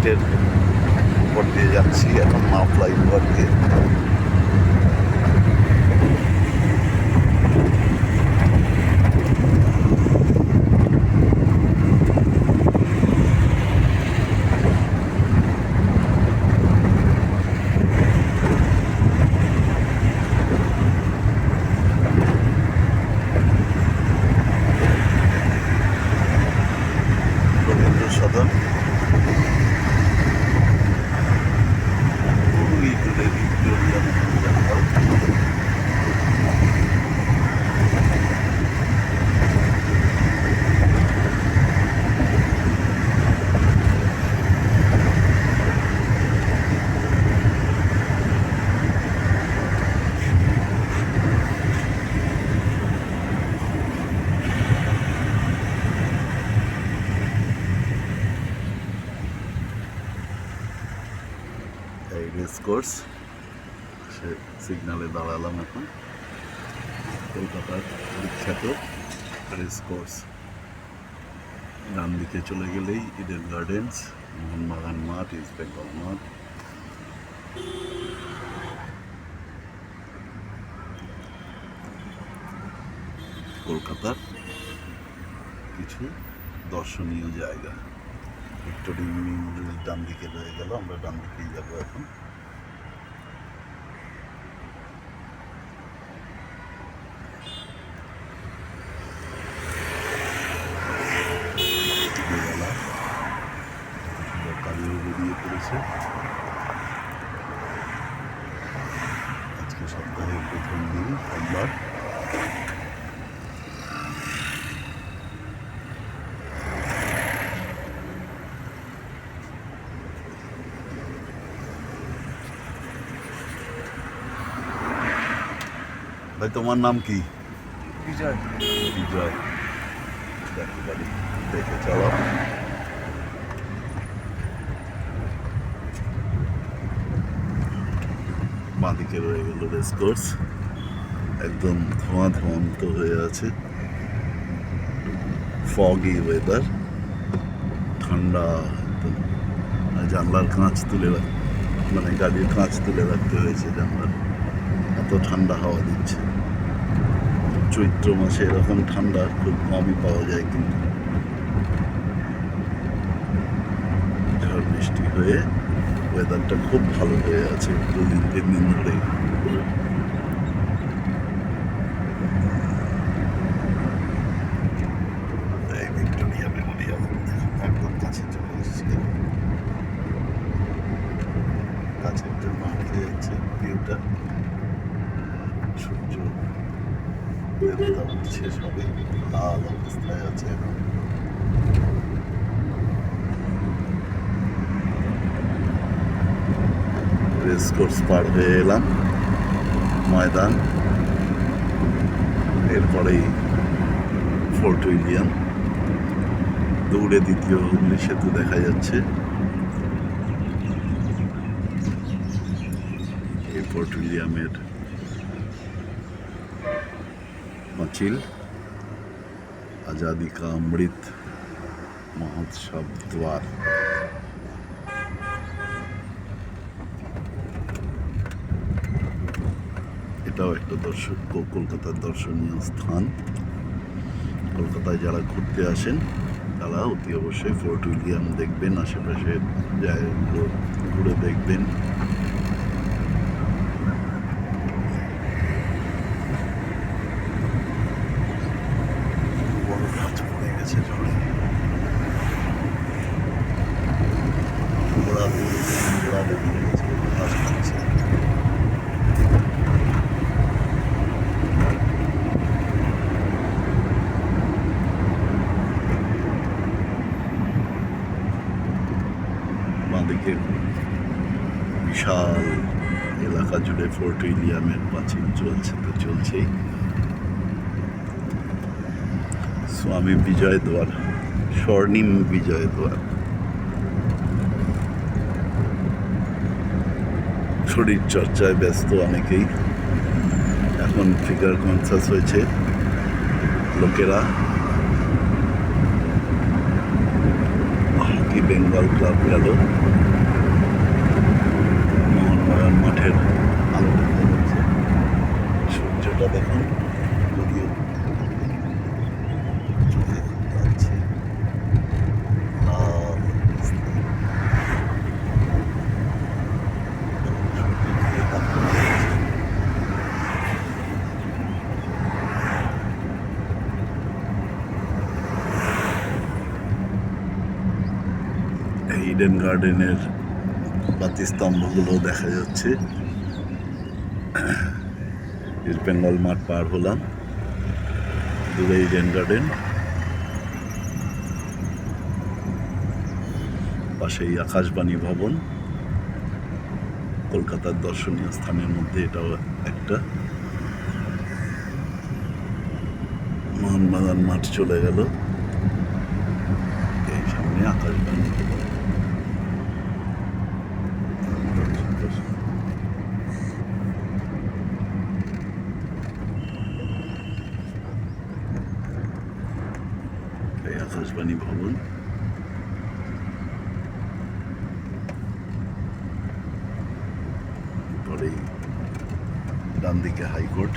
ব্রিজের উপর দিয়ে যাচ্ছি এখন নাও ফ্লাইওভার দিয়ে। রবীন্দ্র সদন ওই দূরে ভিক্টোরিয়া মেমোরিয়াল হল। এই রেস কোর্স, সে সিগনালে দাঁড়ালাম এখন। কলকাতার বিখ্যাত রেস কোর্স। ডান দিকে চলে গেলেই ইডেন গার্ডেন্স, মোহনবাগান মাঠ, ইস্ট বেঙ্গল মাঠ। কলকাতার কিছু দর্শনীয় জায়গা। ভিক্টোরিয়া মেমোরিয়াল ডান দিকে রয়ে গেল, আমরা ডান দিকেই যাবো এখন। কালিও বেরিয়ে পড়েছে। আজকে সপ্তাহের প্রথম দিন সোমবার। ভাই তোমার নাম কি? বিজয়। বিজয়। দেখো গাড়ি দেখে চালাও। বাঁদিকে রয়ে গেল রেস কোর্স, একদম ধোঁয়ান্ত হয়ে আছে। ফগি ওয়েদার, ঠান্ডা একদম। জানলার কাঁচ তুলে মানে গাড়ির কাঁচ তুলে রাখতে হয়েছে জানলার, এত ঠান্ডা হাওয়া দিচ্ছে। চৈত্র মাসে এরকম ঠান্ডা খুব কমই পাওয়া যায়, কিন্তু ঝড় বৃষ্টি হয়ে ওয়েদারটা খুব ভালো হয়ে আছে 2-3 দিন ধরে। এই ভিক্টোরিয়া মেমোরিয়াল একদম কাছে চলে এসেছি, কাছের জন্য আটকে যাচ্ছে ভিউটা। সূর্য দেবতা উঠছে, সবে লাল অবস্থায় আছে এখন। রেস কোর্স পার হয়ে এলাম, ময়দান, এরপরেই ফোর্ট উইলিয়াম। দৌড়ে দ্বিতীয় হুগলি সেতু দেখা যাচ্ছে। এই ফোর্ট উইলিয়ামের পাঁচিল, आज़ादी का अमृत महोत्सव द्वार। এটাও একটা কলকাতার দর্শনীয় স্থান। কলকাতায় যারা ঘুরতে আসেন তারা অতি অবশ্যই ফোর্ট উইলিয়াম দেখবেন, আশেপাশের জায়গাগুলো ঘুরে দেখবেন। বড় গাছ পড়ে গেছে ঝড়ে, ঘোড়া বেরিয়ে গেছে, ঘাস খাচ্ছে। বাঁদিকে বিশাল এলাকা জুড়ে ফোর্ট উইলিয়ামের পাঁচিল চলছে, তো চলছেই। স্বামী বিজয় দ্বার, স্বর্ণিম বিজয় দ্বার। শরীর চর্চায় ব্যস্ত অনেকেই, এখন ফিগার কনসাস হয়েছে লোকেরা। কি বেঙ্গল ক্লাব গেল, মোহনবাগান মাঠের আলো দেখা যাচ্ছে। সূর্যটা দেখুন, যদিও চোখে যাচ্ছে লাল অবস্থা। সূর্যের দিকে তাকানো যাচ্ছে। এই ইডেন গার্ডেনের বাতিস্তম্ভগুলো দেখা যাচ্ছে। ইস্ট বেঙ্গল মাঠ পার হলাম, দূরে ইডেন গার্ডেন, পাশেই আকাশবাণী ভবন। কলকাতার দর্শনীয় স্থানের মধ্যে এটাও একটা। মোহনবাগান মাঠ চলে গেল, এই সামনে আকাশবাণী ভবন। এই আকাশবাণী ভবন, পরেই ডান দিকে হাইকোর্ট।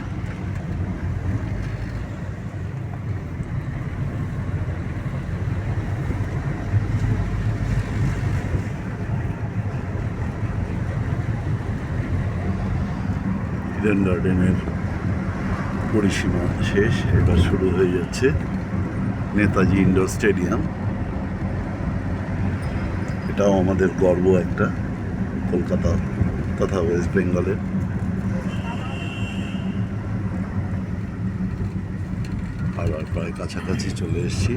ইডেন গার্ডেনের পরিসীমা শেষ, এবার শুরু হয়ে যাচ্ছে নেতাজি ইন্ডোর স্টেডিয়াম। এটাও আমাদের গর্ব একটা, কলকাতা তথা ওয়েস্ট বেঙ্গলের। আর প্রায় কাছাকাছি চলে এসেছি।